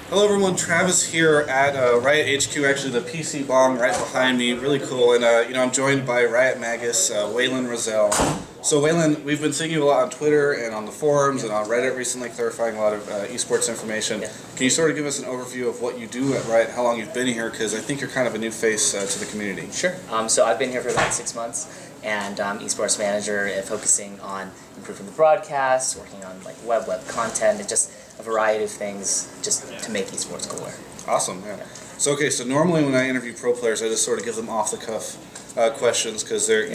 Hello everyone, Travis here at Riot HQ, actually the PC bong right behind me, really cool, and I'm joined by Riot Magus, Waylon Roselle. So Waylon, we've been seeing you a lot on Twitter and on the forums and on Reddit recently, clarifying a lot of esports information. Yeah. Can you sort of give us an overview of what you do at Riot, how long you've been here, because I think you're kind of a new face to the community. Sure. So I've been here for about 6 months, and I'm esports manager, focusing on improving the broadcast, working on like web content, and just a variety of things just to make esports cooler. Awesome, yeah. So okay, so normally when I interview pro players, I just sort of give them off the cuff questions because they're,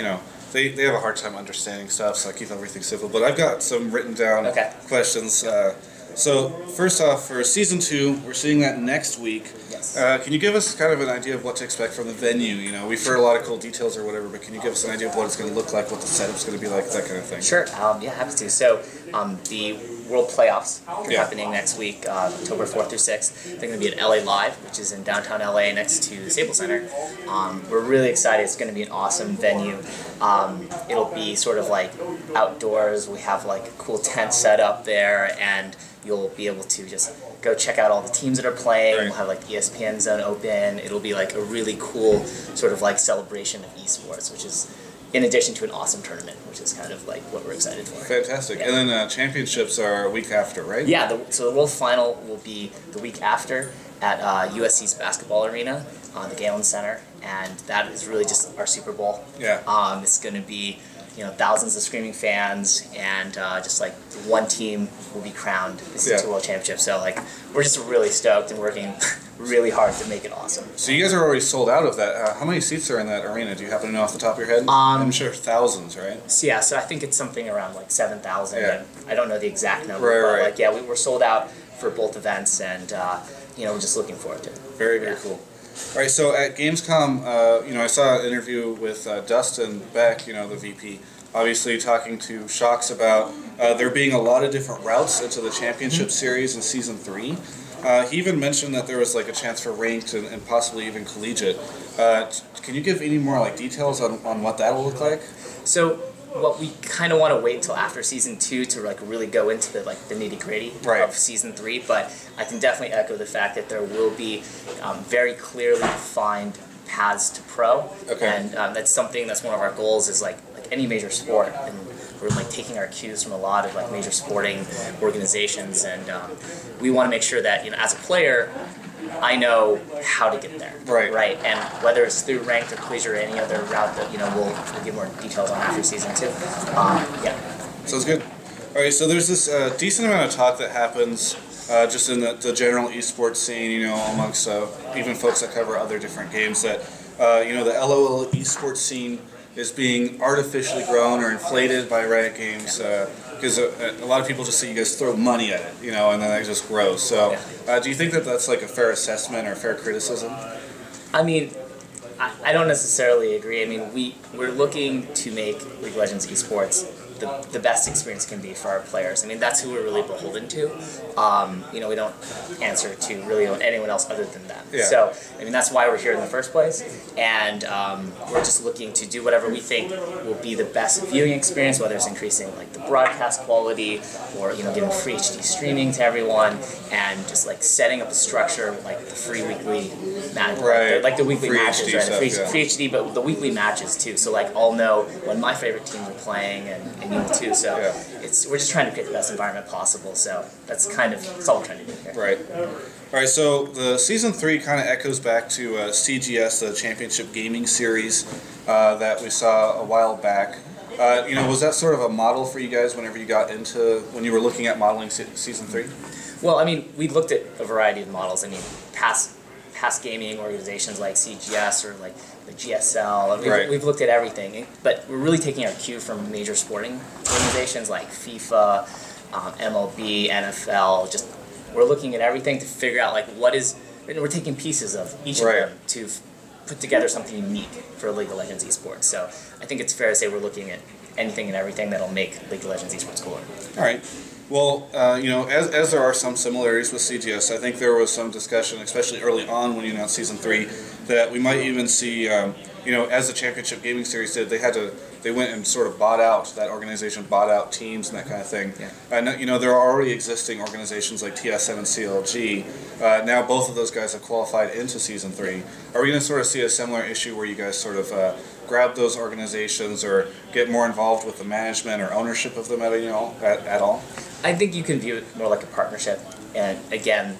they have a hard time understanding stuff, so I keep everything simple. But I've got some written down questions. So first off, for Season 2, we're seeing that next week. Yes. Can you give us kind of an idea of what to expect from the venue? We've heard a lot of cool details or whatever, but can you give us an idea of what it's going to look like, what the setup's going to be like, that kind of thing? Sure. Yeah, happy to. So the World Playoffs are happening next week, October 4th through 6th. They're going to be at LA Live, which is in downtown LA next to the Staples Center. We're really excited. It's going to be an awesome venue. It'll be sort of like outdoors. We have like a cool tent set up there, and you'll be able to just go check out all the teams that are playing. Right. We'll have like the ESPN Zone open. It'll be like a really cool sort of like celebration of esports, which is in addition to an awesome tournament, which is kind of like what we're excited for. Fantastic. Yeah. And then championships are a week after, right? Yeah, so the World Final will be the week after at USC's basketball arena, the Galen Center, and that is really just our Super Bowl. Yeah. It's going to be thousands of screaming fans, and just like one team will be crowned the Season 2 World Championship. So like we're just really stoked and working really hard to make it awesome. So you guys are already sold out of that. How many seats are in that arena? Do you happen to know off the top of your head? I'm sure thousands, right? So yeah, so I think it's something around like 7,000. Yeah. I don't know the exact number, but like we were sold out for both events, and we're just looking forward to it. Very cool. All right, so at Gamescom, I saw an interview with Dustin Beck, the VP, obviously talking to Shocks about there being a lot of different routes into the championship series in Season 3. He even mentioned that there was like a chance for ranked and possibly even collegiate. Can you give any more like details on what that will look like? So what we kind of want to wait until after Season 2 to like really go into the nitty-gritty of Season 3, but I can definitely echo the fact that there will be very clearly defined paths to pro, and that's one of our goals, is like any major sport, and we're like taking our cues from a lot of like major sporting organizations, and we want to make sure that as a player, I know how to get there. Right. And whether it's through ranked or collegiate or any other route that we'll give more details on after Season 2. Sounds good. All right, so there's this decent amount of talk that happens just in the general esports scene, amongst even folks that cover other different games, that the LOL esports scene is being artificially grown or inflated by Riot Games, because a lot of people just say you guys throw money at it, and then it just grows. So do you think that that's like a fair assessment or fair criticism? I mean, I don't necessarily agree. I mean, we're looking to make League of Legends esports the best experience can be for our players. I mean, that's who we're really beholden to. We don't answer to really anyone else other than them. Yeah. So, I mean, that's why we're here in the first place, and we're just looking to do whatever we think will be the best viewing experience, whether it's increasing like the broadcast quality, or giving free HD streaming to everyone, and just like setting up a structure like the free weekly match, like the weekly free matches, HD stuff, free HD, but the weekly matches too. So like I'll know when my favorite teams are playing, and you too. So we're just trying to create the best environment possible. So that's all we're trying to do here. Right. All right. So the Season 3 kind of echoes back to CGS, the Championship Gaming Series that we saw a while back. Was that sort of a model for you guys when you were looking at modeling Season 3? Well, I mean, we looked at a variety of models. I mean, past gaming organizations like CGS or like the GSL. We've looked at everything, but we're really taking our cue from major sporting organizations like FIFA, MLB, NFL. Just we're looking at everything to figure out like we're taking pieces of each of them to put together something unique for League of Legends esports. So I think it's fair to say we're looking at anything and everything that'll make League of Legends esports cooler. All right. Well, as there are some similarities with CGS, I think there was some discussion, especially early on when you announced Season 3, that we might even see as the Championship Gaming Series did, they went and sort of bought out, that organization bought out teams and that kind of thing. Yeah. And there are already existing organizations like TSM and CLG. Now both of those guys have qualified into Season 3. Are we going to sort of see a similar issue where you guys sort of grab those organizations or get more involved with the management or ownership of them at all? I think you can view it more like a partnership. And again,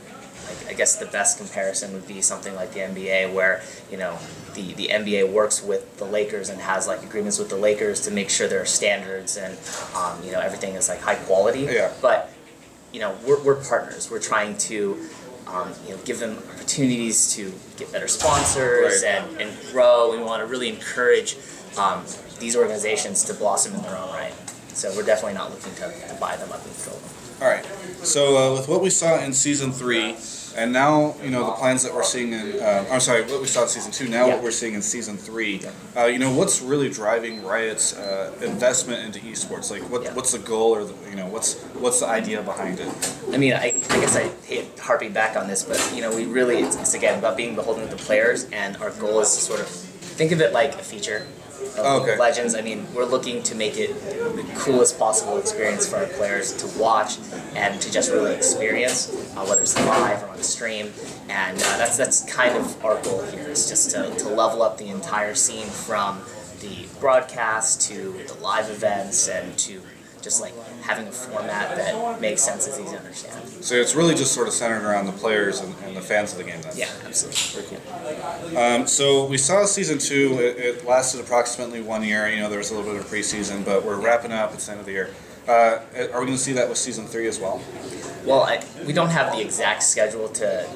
I guess the best comparison would be something like the NBA, where the NBA works with the Lakers and has like agreements with the Lakers to make sure there are standards and everything is like high quality. Yeah. But we're partners. We're trying to give them opportunities to get better sponsors right. and grow. We want to really encourage these organizations to blossom in their own right. So we're definitely not looking to buy them up and fill them. All right. So with what we saw in Season 3, and now the plans that we're seeing in what we saw in Season 2, now what we're seeing in Season 3, what's really driving Riot's investment into esports? Like what's the goal, or what's the idea behind it? I mean, I guess I hate harping back on this, but we really it's again about being beholden to the players, and our goal is to sort of think of it like a feature of League of Legends. I mean, we're looking to make it the coolest possible experience for our players to watch and to just really experience, whether it's live or on stream. And that's kind of our goal here, is just to level up the entire scene, from the broadcast to the live events and to just like having a format that makes sense, is easy to understand. So it's really just sort of centered around the players and the fans of the game then? Yeah, absolutely. Very cool. So we saw Season 2, it lasted approximately 1 year. There was a little bit of preseason, but we're wrapping up. It's the end of the year. Are we going to see that with Season 3 as well? Well, we don't have the exact schedule to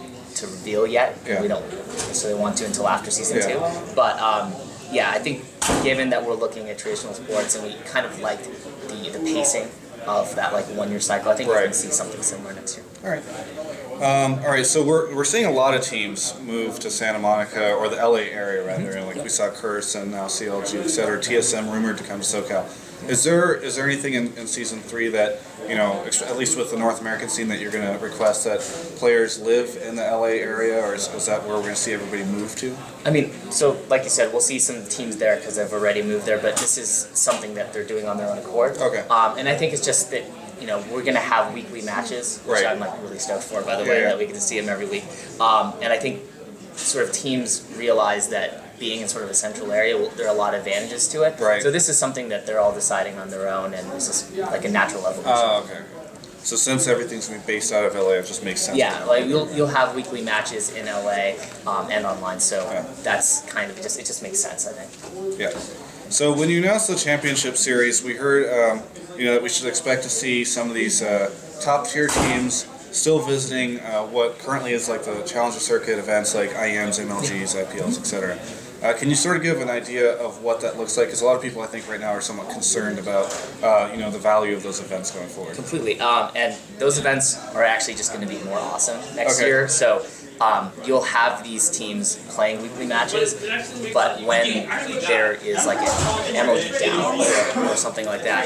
reveal yet. Yeah. We don't necessarily want to until after Season 2. Yeah. But I think given that we're looking at traditional sports and we kind of liked the pacing of that like 1 year cycle, I think we're going to see something similar next year. All right. So we're seeing a lot of teams move to Santa Monica, or the LA area rather. Like we saw Curse and now CLG, etc. TSM rumored to come to SoCal. Is there anything in Season 3 that at least with the North American scene, that you're going to request that players live in the LA area, or is that where we're going to see everybody move to? I mean, so like you said, we'll see some teams there because they've already moved there, but this is something that they're doing on their own accord. Okay. And I think it's just that we're going to have weekly matches, which right. I'm like really stoked for, by the way, that we get to see them every week. And I think sort of teams realize that being in sort of a central area, there are a lot of advantages to it. Right. So this is something that they're all deciding on their own, and this is like a natural evolution. Oh, okay. So since everything's going to be based out of LA, it just makes sense. Yeah, like you'll have weekly matches in LA and online, so that's kind of it just makes sense, I think. Yeah. So when you announced the Championship Series, we heard that we should expect to see some of these top tier teams still visiting what currently is like the Challenger Circuit events like IEMs, MLGs, IPLs, etc. Can you sort of give an idea of what that looks like? Because a lot of people, I think, right now are somewhat concerned about the value of those events going forward. Completely. And those events are actually just going to be more awesome next year. So you'll have these teams playing weekly matches, but when there is like an MLG down or something like that,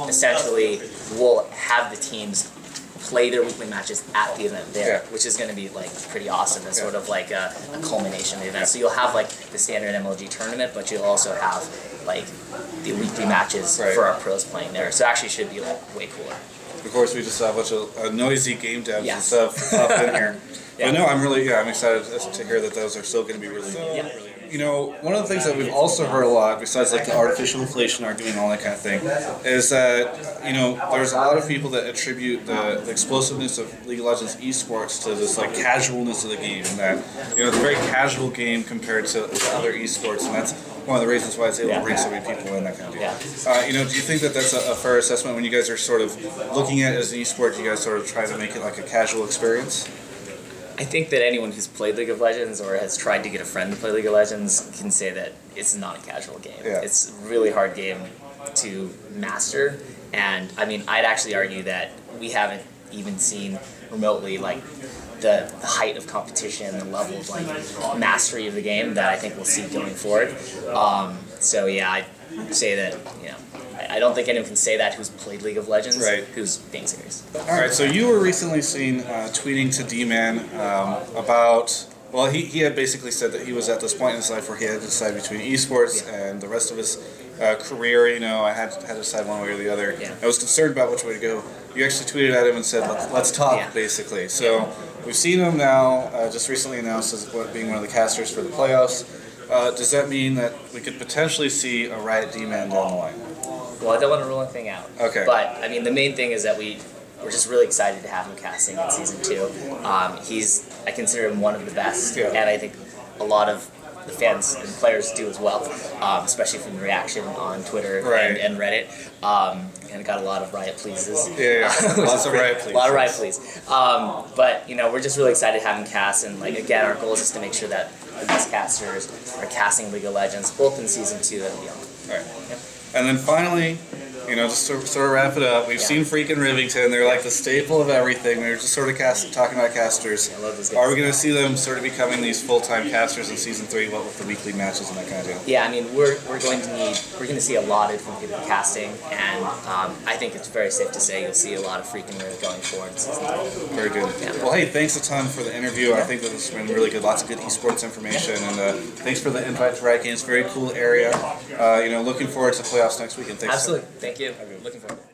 essentially we'll have the teams play their weekly matches at the event there, which is going to be like pretty awesome. It's sort of like a culmination of the event. So you'll have like the standard MLG tournament, but you'll also have like the weekly matches for our pros playing there. So it actually should be like way cooler. Of course, we just saw a bunch of noisy game devs and stuff up in here. But no, I'm excited to hear that those are still going to be really really. One of the things that we've also heard a lot, besides like the artificial inflation argument and all that kind of thing, is that there's a lot of people that attribute the explosiveness of League of Legends esports to this like casualness of the game, and that it's a very casual game compared to other esports, and that's one of the reasons why it's able to bring so many people in, that kind of deal. Do you think that that's a fair assessment when you guys are sort of looking at it as an esport? You guys sort of try to make it like a casual experience? I think that anyone who's played League of Legends or has tried to get a friend to play League of Legends can say that it's not a casual game. Yeah. It's a really hard game to master, and I mean, I'd actually argue that we haven't even seen remotely like the height of competition, the level of like mastery of the game that I think we'll see going forward. So yeah, I'd say that I don't think anyone can say that who's played League of Legends, who's being serious. All right, so you were recently seen tweeting to D-Man about Well, he had basically said that he was at this point in his life where he had to decide between esports and the rest of his career. You know, I had to decide one way or the other. Yeah. I was concerned about which way to go. You actually tweeted at him and said, let's talk, basically. So we've seen him now, just recently announced as being one of the casters for the playoffs. Does that mean that we could potentially see a Riot D-Man down the line? Well, I don't want to rule anything out. Okay. But, I mean, the main thing is that we're just really excited to have him casting in Season 2. I consider him one of the best, and I think a lot of the fans and players do as well, especially from the reaction on Twitter and Reddit. And got a lot of Riot pleases. Lots of Riot please. A lot of Riot please. But, you know, we're just really excited to have him cast, and, like, again, our goal is just to make sure that the best casters are casting League of Legends, both in Season 2 and beyond. All right. Yep. And then finally, you know, just to sort of wrap it up, we've seen freaking Rivington. They're like the staple of everything. We were just sort of talking about casters. I love those guys. Are we going to see them sort of becoming these full-time casters in Season 3, what with the weekly matches and that kind of deal? Yeah, I mean, we're going to see a lot of different people casting, and I think it's very safe to say you'll see a lot of freaking Riv going forward in Season 3. Very good. Yeah. Well, hey, thanks a ton for the interview. I think that this has been really good. Lots of good esports information, and thanks for the invite to Riot Games. Very cool area. You know, looking forward to playoffs next weekend. Thanks. Absolutely. Thank you. Looking forward.